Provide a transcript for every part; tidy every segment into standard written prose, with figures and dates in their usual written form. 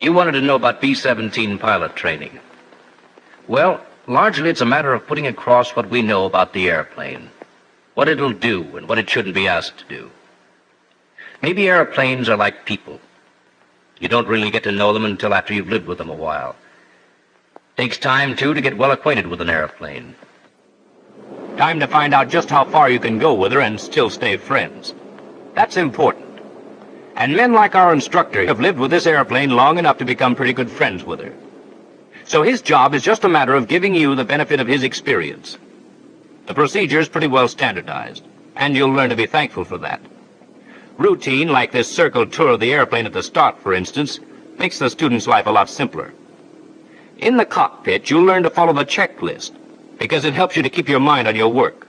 You wanted to know about B-17 pilot training. Well, largely it's a matter of putting across what we know about the airplane, what it'll do and what it shouldn't be asked to do. Maybe airplanes are like people. You don't really get to know them until after you've lived with them a while. Takes time, too, to get well acquainted with an airplane. Time to find out just how far you can go with her and still stay friends. That's important. And men like our instructor have lived with this airplane long enough to become pretty good friends with her. So his job is just a matter of giving you the benefit of his experience. The procedure is pretty well standardized, and you'll learn to be thankful for that. Routine, like this circle tour of the airplane at the start, for instance, makes the student's life a lot simpler. In the cockpit, you'll learn to follow the checklist, because it helps you to keep your mind on your work.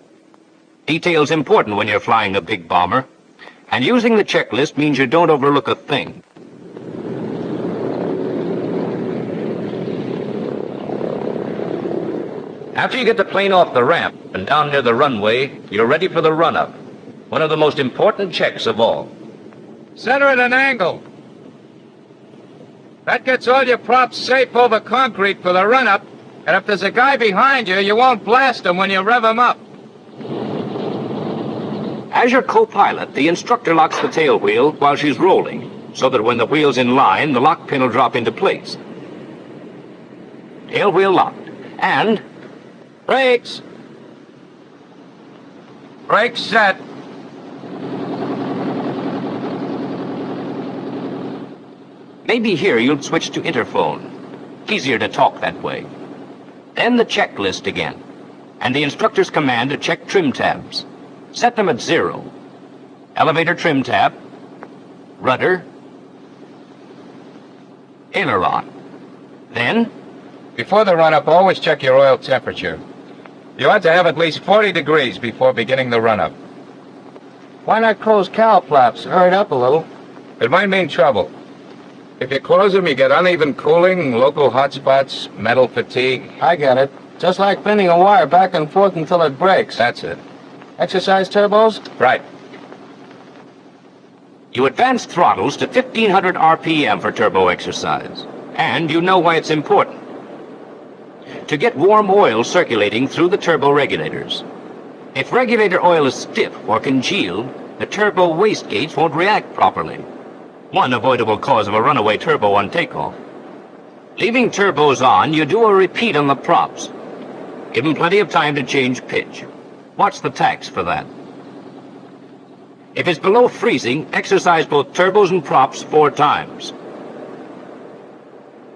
Detail's important when you're flying a big bomber, and using the checklist means you don't overlook a thing. After you get the plane off the ramp and down near the runway, you're ready for the run-up, one of the most important checks of all. Center at an angle. That gets all your props safe over concrete for the run-up, and if there's a guy behind you, you won't blast him when you rev him up. As your co-pilot, the instructor locks the tail wheel while she's rolling, so that when the wheel's in line, the lock pin will drop into place. Tail wheel locked, and brakes. Brakes set. Maybe here you'll switch to interphone. Easier to talk that way. Then the checklist again, and the instructor's command to check trim tabs. Set them at 0. Elevator trim tab, rudder, aileron. Then, before the run-up, always check your oil temperature. You ought to have at least 40 degrees before beginning the run-up. Why not close cowl flaps? Hurry up a little. It might mean trouble. If you close them, you get uneven cooling, local hotspots, metal fatigue. I get it. Just like bending a wire back and forth until it breaks. That's it. Exercise turbos? Right. you advance throttles to 1500 RPM for turbo exercise, and you know why it's important. To get warm oil circulating through the turbo regulators. If regulator oil is stiff or congealed, the turbo wastegates won't react properly. One avoidable cause of a runaway turbo on takeoff. Leaving turbos on, you do a repeat on the props. Give them plenty of time to change pitch. Watch the tacks for that. If it's below freezing, exercise both turbos and props 4 times.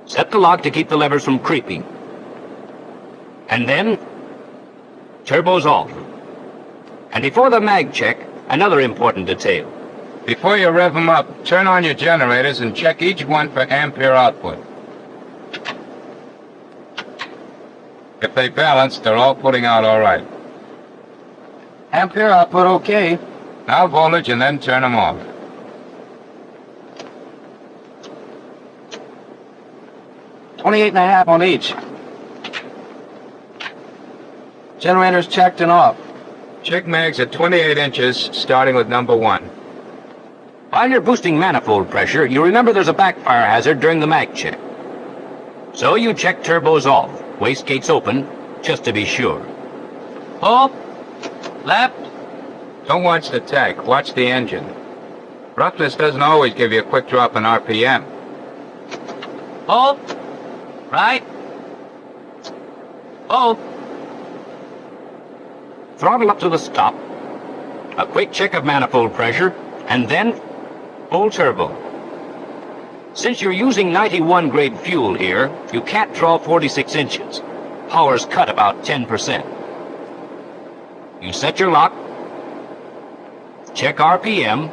Set the lock to keep the levers from creeping. And then, turbos off. And before the mag check, another important detail. Before you rev them up, turn on your generators and check each one for ampere output. If they balance, they're all putting out all right. Ampere output okay. Now voltage and then turn them off. $28.5 on each. Generators checked and off. Check mags at 28 inches, starting with number 1. While you're boosting manifold pressure, you remember there's a backfire hazard during the mag check. So you check turbos off, wastegates open, just to be sure. Up, left. Don't watch the tach, watch the engine. Roughness doesn't always give you a quick drop in RPM. Up, right. Up. Throttle up to the stop. A quick check of manifold pressure, and then full turbo. Since you're using 91 grade fuel here, you can't draw 46 inches. Power's cut about 10%. You set your lock. Check RPM,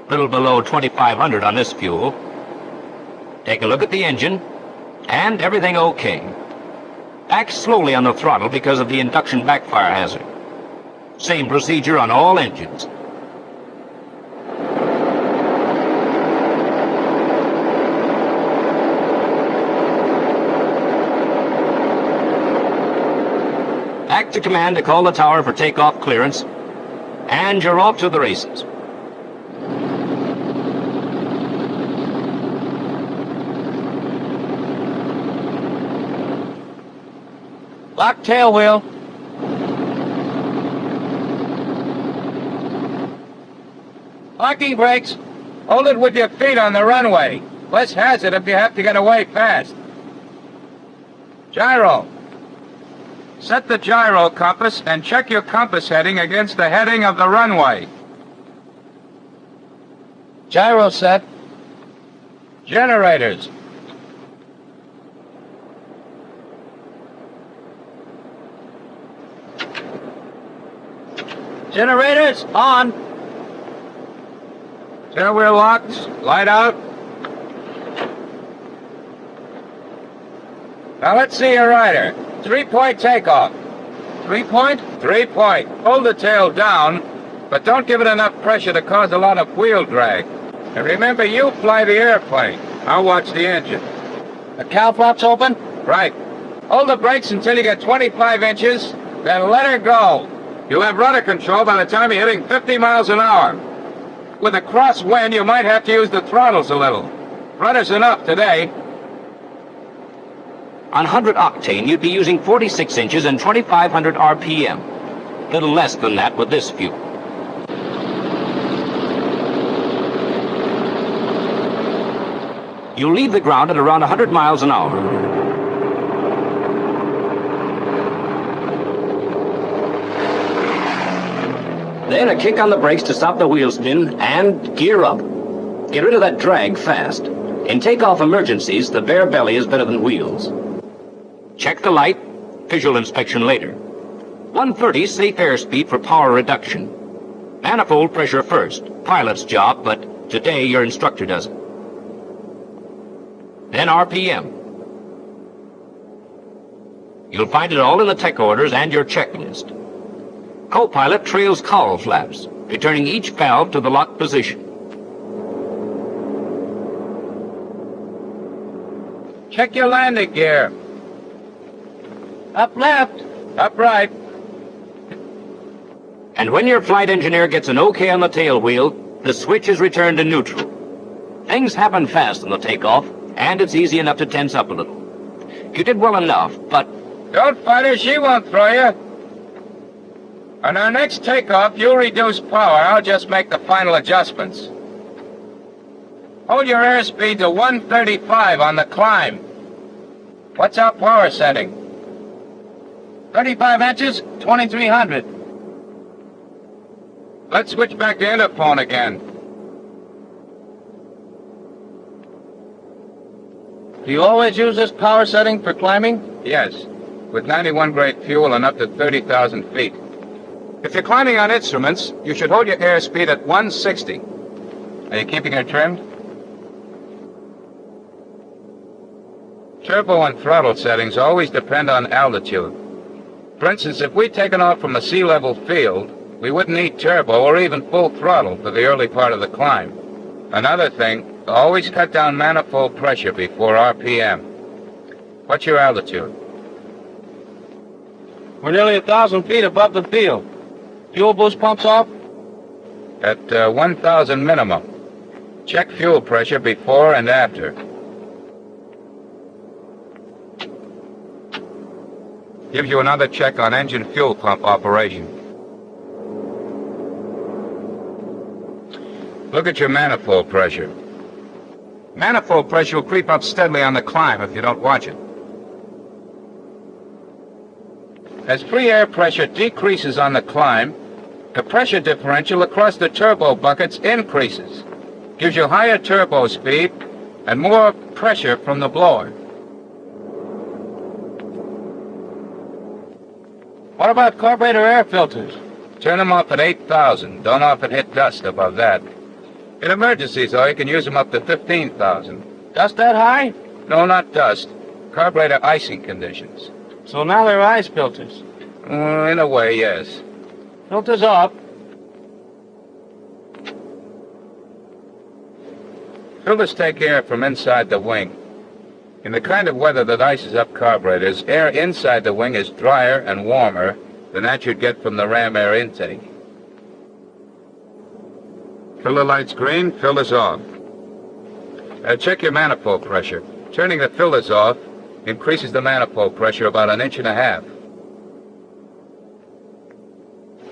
little below 2500 on this fuel. Take a look at the engine, and everything okay. Act slowly on the throttle because of the induction backfire hazard. Same procedure on all engines. Act to command to call the tower for takeoff clearance, and you're off to the races. Lock tail wheel. Locking brakes. Hold it with your feet on the runway. Less hazard if you have to get away fast. Gyro. Set the gyro compass and check your compass heading against the heading of the runway. Gyro set. Generators. Generators on. Center wheel locked. Light out. Now let's see your rider. 3-point takeoff. 3-point. 3-point. Hold the tail down, but don't give it enough pressure to cause a lot of wheel drag. And remember, you fly the airplane. I'll watch the engine. The cowl flaps open. Right. Hold the brakes until you get 25 inches, then let her go. You'll have rudder control by the time you're hitting 50 miles an hour. With a crosswind, you might have to use the throttles a little. Rudder's enough today. On 100 octane, you'd be using 46 inches and 2,500 RPM. Little less than that with this fuel. You'll leave the ground at around 100 miles an hour. Then a kick on the brakes to stop the wheel spin and gear up. Get rid of that drag fast. In takeoff emergencies, the bare belly is better than wheels. Check the light. Visual inspection later. 130 safe airspeed for power reduction. Manifold pressure first. Pilot's job, but today your instructor does it. Then RPM. You'll find it all in the tech orders and your checklist. Co-pilot trails cowl flaps, returning each valve to the locked position. Check your landing gear. Up left. Up right. And when your flight engineer gets an OK on the tail wheel, the switch is returned to neutral. Things happen fast on the takeoff, and it's easy enough to tense up a little. You did well enough, but... Don't fight her, she won't throw you. On our next takeoff, you'll reduce power. I'll just make the final adjustments. Hold your airspeed to 135 on the climb. What's our power setting? 35 inches, 2,300. Let's switch back to interphone again. Do you always use this power setting for climbing? Yes, with 91 grade fuel and up to 30,000 feet. If you're climbing on instruments, you should hold your airspeed at 160. Are you keeping it trimmed? Turbo and throttle settings always depend on altitude. For instance, if we'd taken off from a sea-level field, we wouldn't need turbo or even full throttle for the early part of the climb. Another thing, always cut down manifold pressure before RPM. What's your altitude? We're nearly 1,000 feet above the field. Fuel boost pumps off? At 1,000 minimum. Check fuel pressure before and after. Gives you another check on engine fuel pump operation. Look at your manifold pressure. Manifold pressure will creep up steadily on the climb if you don't watch it. As free air pressure decreases on the climb, the pressure differential across the turbo buckets increases. Gives you higher turbo speed and more pressure from the blower. What about carburetor air filters? Turn them off at 8,000. Don't often hit dust above that. In emergencies, though, you can use them up to 15,000. Dust that high? No, not dust. Carburetor icing conditions. So now they're ice filters. In a way, yes. Filters off. Filters take air from inside the wing. In the kind of weather that ices up carburetors, air inside the wing is drier and warmer than that you'd get from the ram air intake. Filter lights green, filters off. Check your manifold pressure. Turning the filters off increases the manifold pressure about 1.5 inches.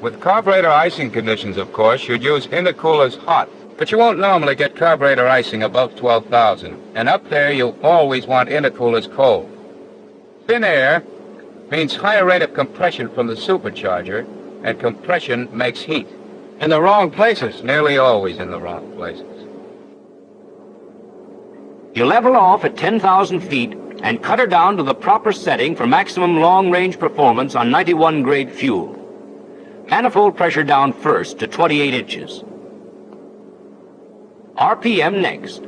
With carburetor icing conditions, of course, you'd use intercoolers hot, but you won't normally get carburetor icing above 12,000, and up there you'll always want intercoolers cold. Thin air means higher rate of compression from the supercharger, and compression makes heat. In the wrong places. Nearly always in the wrong places. You level off at 10,000 feet and cut her down to the proper setting for maximum long-range performance on 91 grade fuel. Manifold pressure down first to 28 inches. RPM next.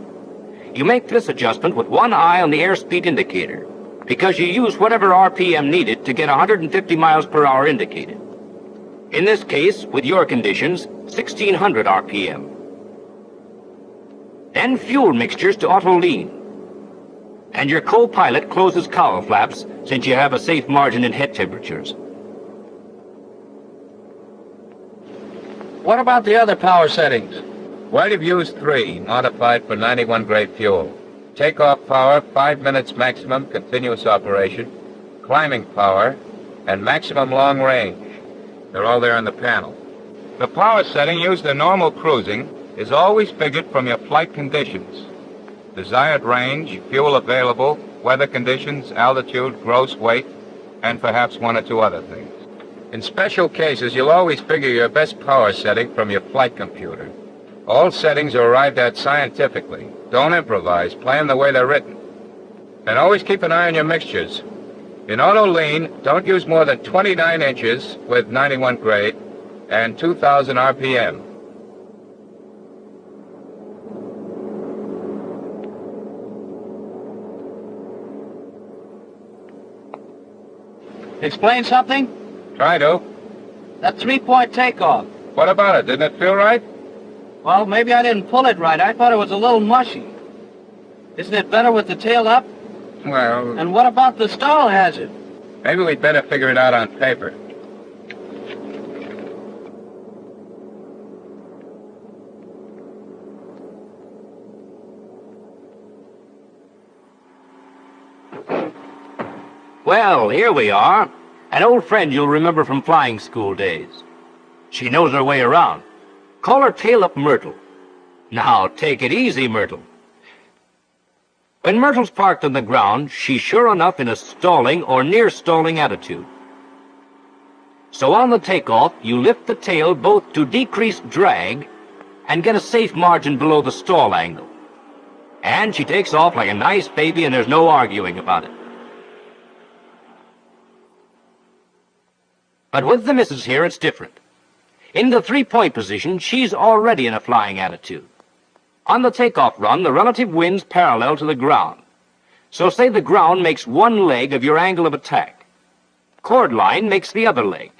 You make this adjustment with one eye on the airspeed indicator, because you use whatever RPM needed to get 150 miles per hour indicated. In this case, with your conditions, 1600 RPM. Then fuel mixtures to auto lean. And your co-pilot closes cowl flaps since you have a safe margin in head temperatures. What about the other power settings? Well, you've used 3, modified for 91 grade fuel. Takeoff power, 5 minutes maximum continuous operation, climbing power, and maximum long range. They're all there on the panel. The power setting used in normal cruising is always figured from your flight conditions. Desired range, fuel available, weather conditions, altitude, gross weight, and perhaps 1 or 2 other things. In special cases, you'll always figure your best power setting from your flight computer. All settings are arrived at scientifically. Don't improvise, play them the way they're written. And always keep an eye on your mixtures. In auto lean, don't use more than 29 inches with 91 grade and 2,000 RPM. Explain something? Try to. That 3-point takeoff. What about it? Didn't it feel right? Well, maybe I didn't pull it right. I thought it was a little mushy. Isn't it better with the tail up? Well, And what about the stall hazard? maybe we'd better figure it out on paper. Well, here we are. An old friend you'll remember from flying school days. She knows her way around. Call her Tail Up Myrtle. Now, take it easy, Myrtle. When Myrtle's parked on the ground, she's sure enough in a stalling or near stalling attitude. So on the takeoff, you lift the tail both to decrease drag and get a safe margin below the stall angle. And she takes off like a nice baby, and there's no arguing about it. But with the missus here, it's different. In the 3-point position, she's already in a flying attitude. On the takeoff run, the relative wind's parallel to the ground. So say the ground makes one leg of your angle of attack. Chord line makes the other leg.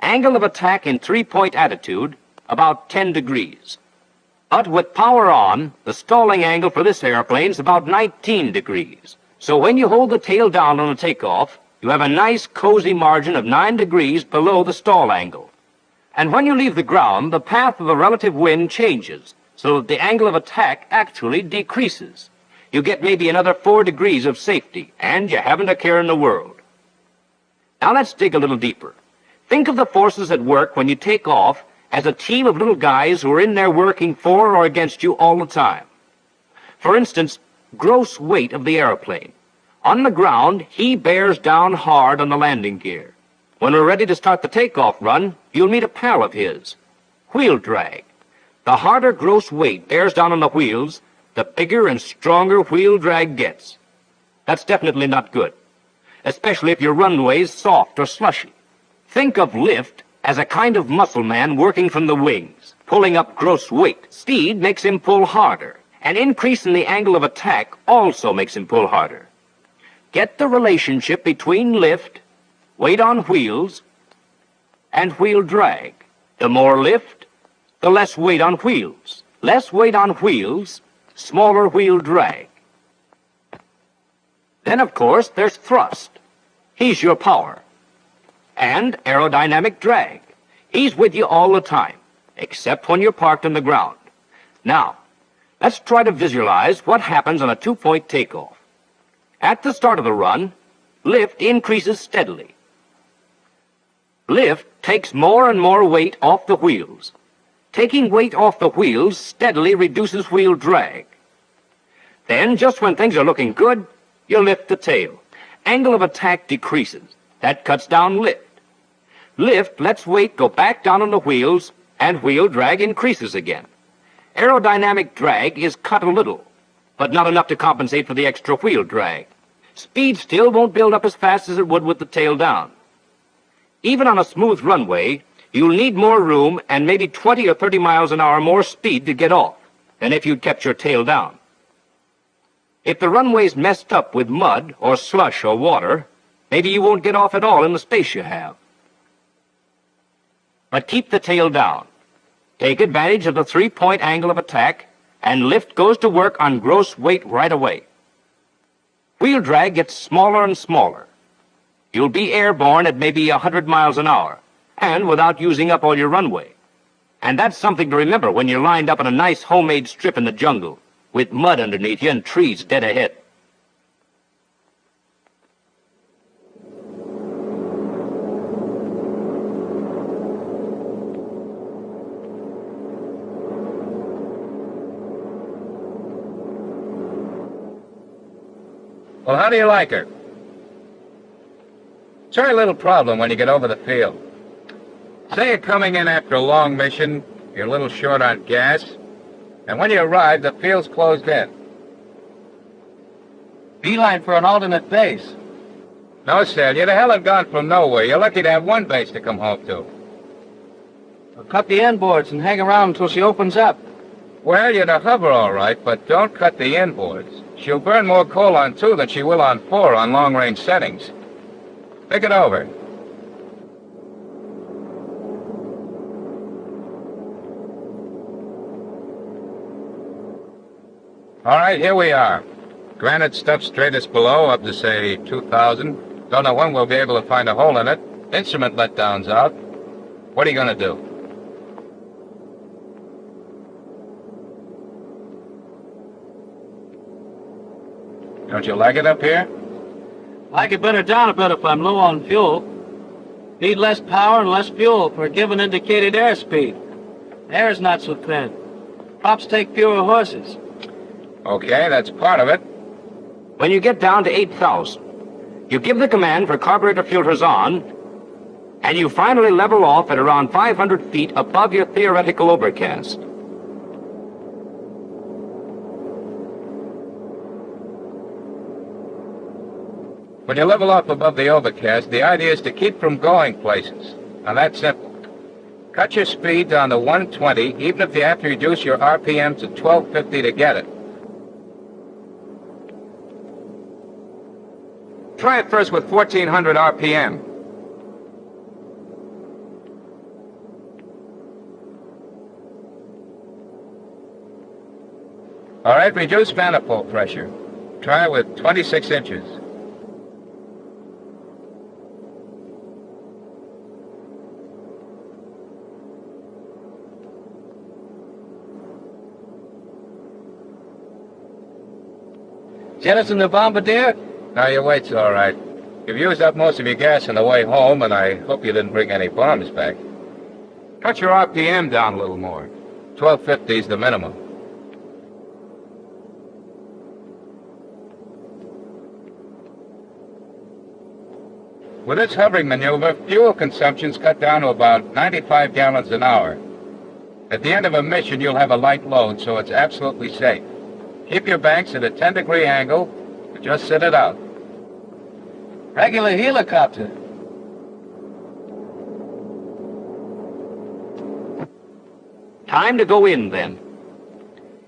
Angle of attack in 3-point attitude, about 10 degrees. But with power on, the stalling angle for this airplane's about 19 degrees. So when you hold the tail down on the takeoff, you have a nice cozy margin of 9 degrees below the stall angle. And when you leave the ground, the path of the relative wind changes, so that the angle of attack actually decreases. You get maybe another 4 degrees of safety, and you haven't a care in the world. Now let's dig a little deeper. Think of the forces at work when you take off as a team of little guys who are in there working for or against you all the time. For instance, gross weight of the airplane. On the ground, he bears down hard on the landing gear. When we're ready to start the takeoff run, you'll meet a pal of his. Wheel drag. The harder gross weight bears down on the wheels, the bigger and stronger wheel drag gets. That's definitely not good, especially if your runway's soft or slushy. Think of lift as a kind of muscle man working from the wings, pulling up gross weight. Speed makes him pull harder. An increase in the angle of attack also makes him pull harder. Get the relationship between lift, weight on wheels, and wheel drag. The more lift, the less weight on wheels. Less weight on wheels, smaller wheel drag. Then, of course, there's thrust. He's your power. And aerodynamic drag. He's with you all the time, except when you're parked on the ground. Now, let's try to visualize what happens on a 2-point takeoff. At the start of the run, lift increases steadily. Lift takes more and more weight off the wheels. Taking weight off the wheels steadily reduces wheel drag. Then, just when things are looking good, you lift the tail. Angle of attack decreases. That cuts down lift. Lift lets weight go back down on the wheels, and wheel drag increases again. Aerodynamic drag is cut a little, but not enough to compensate for the extra wheel drag. Speed still won't build up as fast as it would with the tail down. Even on a smooth runway, you'll need more room and maybe 20 or 30 miles an hour more speed to get off than if you'd kept your tail down. If the runway's messed up with mud or slush or water, maybe you won't get off at all in the space you have. But keep the tail down. Take advantage of the three-point angle of attack, and lift goes to work on gross weight right away. Wheel drag gets smaller and smaller. You'll be airborne at maybe 100 miles an hour, and without using up all your runway. And that's something to remember when you're lined up on a nice homemade strip in the jungle, with mud underneath you and trees dead ahead. Well, how do you like her? It's a very little problem when you get over the field. Say you're coming in after a long mission, you're a little short on gas, and when you arrive, the field's closed in. Beeline for an alternate base. No, Sal, you'd have gone from nowhere. You're lucky to have one base to come home to. We'll cut the inboards and hang around until she opens up. Well, you'd hover all right, but don't cut the inboards. She'll burn more coal on 2 than she will on 4 on long-range settings. Think it over. All right, here we are. Granite stuff straightest below, up to, say, 2,000. Don't know when we'll be able to find a hole in it. Instrument letdown's out. What are you going to do? Don't you like it up here? Like it better down a bit if I'm low on fuel. Need less power and less fuel for a given indicated airspeed. Air's not so thin. Props take fewer horses. Okay, that's part of it. When you get down to 8,000, you give the command for carburetor filters on, and you finally level off at around 500 feet above your theoretical overcast. When you level off above the overcast, the idea is to keep from going places. Now, that's simple. Cut your speed down to 120, even if you have to reduce your RPM to 1250 to get it. Try it first with 1400 RPM. All right, reduce manifold pressure. Try with 26 inches. Jettison the Bombardier? Now, your weight's all right. You've used up most of your gas on the way home, and I hope you didn't bring any bombs back. Cut your RPM down a little more. 1250 is the minimum. With this hovering maneuver, fuel consumption's cut down to about 95 gallons an hour. At the end of a mission, you'll have a light load, so it's absolutely safe. Keep your banks at a 10-degree angle, and just sit it out. Regular helicopter. Time to go in, then.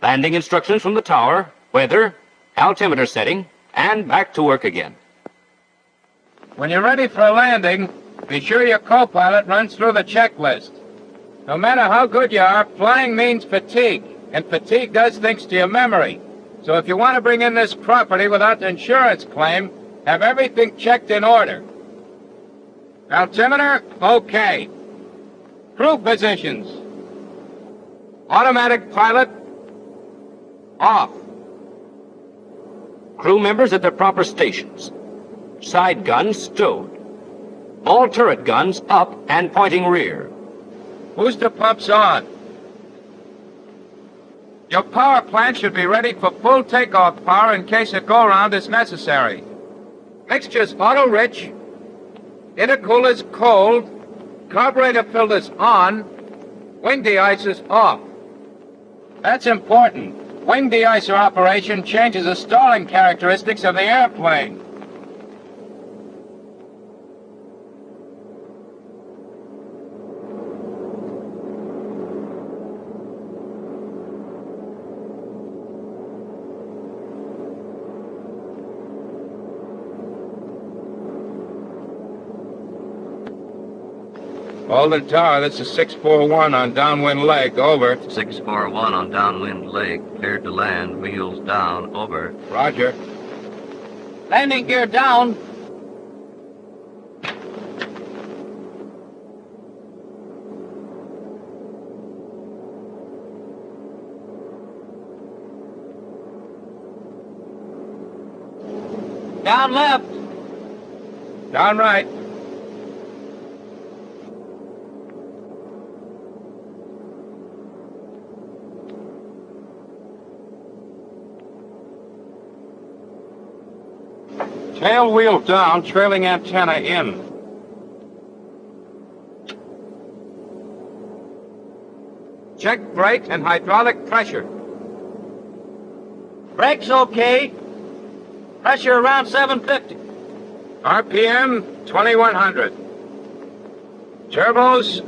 Landing instructions from the tower, weather, altimeter setting, and back to work again. When you're ready for a landing, be sure your co-pilot runs through the checklist. No matter how good you are, flying means fatigue, and fatigue does things to your memory. So if you want to bring in this property without the insurance claim, have everything checked in order. Altimeter, okay. Crew positions. Automatic pilot, off. Crew members at their proper stations. Side guns stowed. All turret guns up and pointing rear. Booster pumps on. Your power plant should be ready for full takeoff power in case a go-round is necessary. Mixture's auto-rich. Intercooler's cold. Carburetor filter's on. Wing de-icer's off. That's important. Wing de-icer operation changes the stalling characteristics of the airplane. Holden Tower, this is 641 on downwind leg, over. 641 on downwind leg, cleared to land, wheels down, over. Roger. Landing gear down. Down left. Down right. Tail wheel down, trailing antenna in. Check brake and hydraulic pressure. Brakes okay. Pressure around 750. RPM 2100. Turbos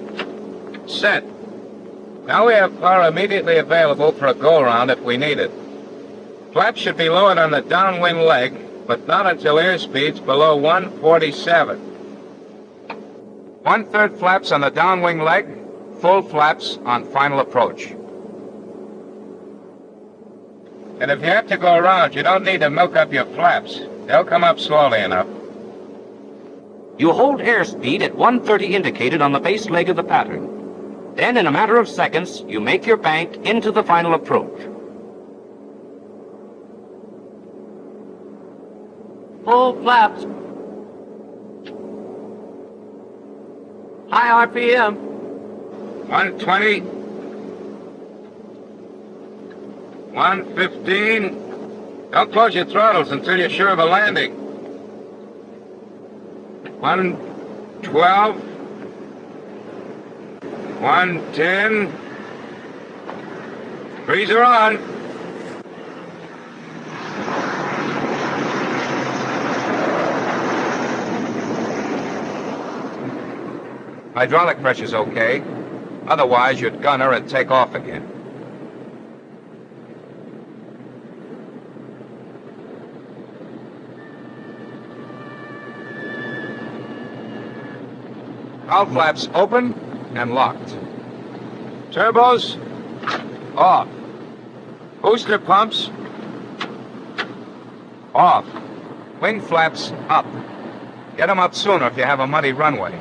set. Now we have power immediately available for a go-round if we need it. Flaps should be lowered on the downwind leg, but not until airspeed's below 147. 1/3 flaps on the downwing leg, full flaps on final approach. And if you have to go around, you don't need to milk up your flaps. They'll come up slowly enough. You hold airspeed at 130 indicated on the base leg of the pattern. Then, in a matter of seconds, you make your bank into the final approach. Full flaps. High RPM. 120. 115. Don't close your throttles until you're sure of a landing. 112. 110. Freezer on. Hydraulic pressure's okay. Otherwise, you'd gunner and take off again. Hull flaps open and locked. Turbos off. Booster pumps off. Wing flaps up. Get them up sooner if you have a muddy runway.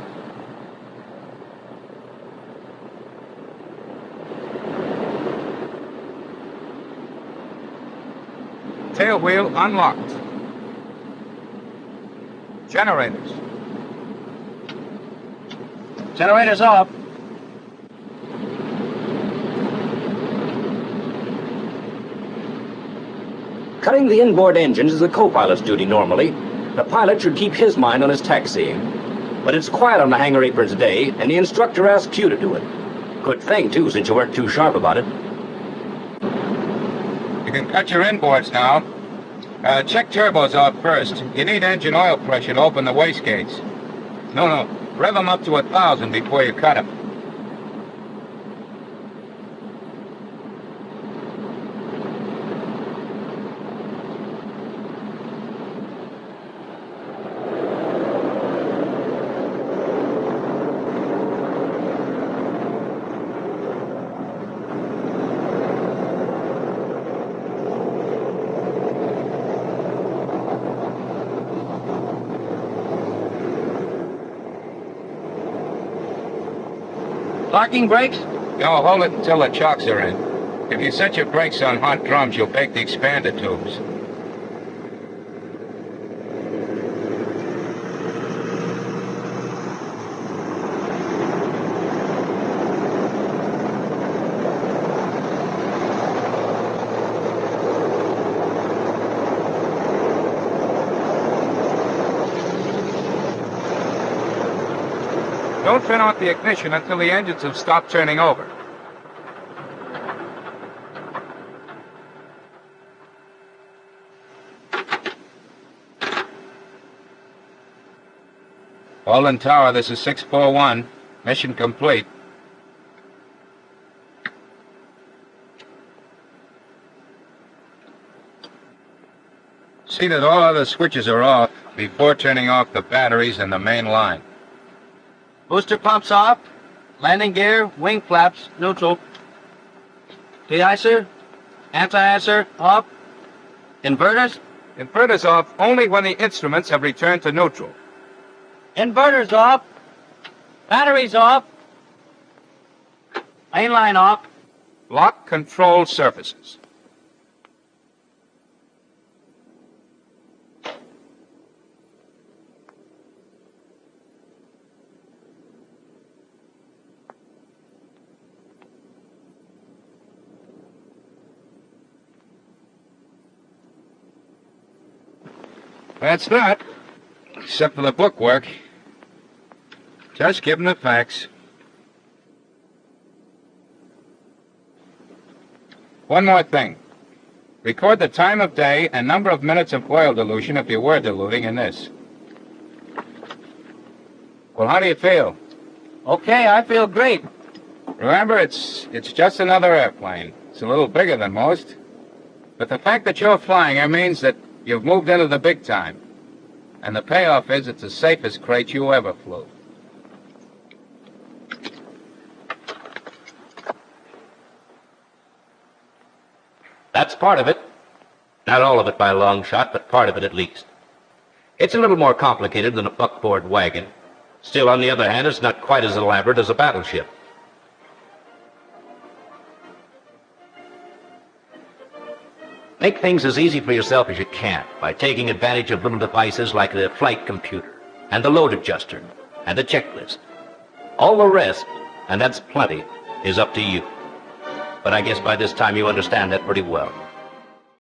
Tail wheel unlocked. Generators. Generators off. Cutting the inboard engines is the co-pilot's duty normally. The pilot should keep his mind on his taxiing. But it's quiet on the hangar apron today, and the instructor asks you to do it. Good thing, too, since you weren't too sharp about it. You can cut your inboards now. Check turbos off first. You need engine oil pressure to open the wastegates. No. Rev them up to 1,000 before you cut them. Parking brakes? No, hold it until the chocks are in. If you set your brakes on hot drums, you'll bake the expander tubes. Don't turn off the ignition until the engines have stopped turning over. Walden Tower, this is 641. Mission complete. See that all other switches are off before turning off the batteries and the main line. Booster pumps off. Landing gear, wing flaps, neutral. De-icer, anti-icer, off. Inverters? Inverters off only when the instruments have returned to neutral. Inverters off. Batteries off. Mainline off. Lock control surfaces. That's that. Except for the bookwork. Just give them the facts. One more thing. Record the time of day and number of minutes of oil dilution if you were diluting in this. Well, how do you feel? Okay, I feel great. Remember, it's just another airplane. It's a little bigger than most. But the fact that you're flying it means that you've moved into the big time. And the payoff is it's the safest crate you ever flew. That's part of it. Not all of it by a long shot, but part of it at least. It's a little more complicated than a buckboard wagon. Still, on the other hand, it's not quite as elaborate as a battleship. Make things as easy for yourself as you can by taking advantage of little devices like the flight computer and the load adjuster and the checklist. All the rest, and that's plenty, is up to you. But I guess by this time you understand that pretty well.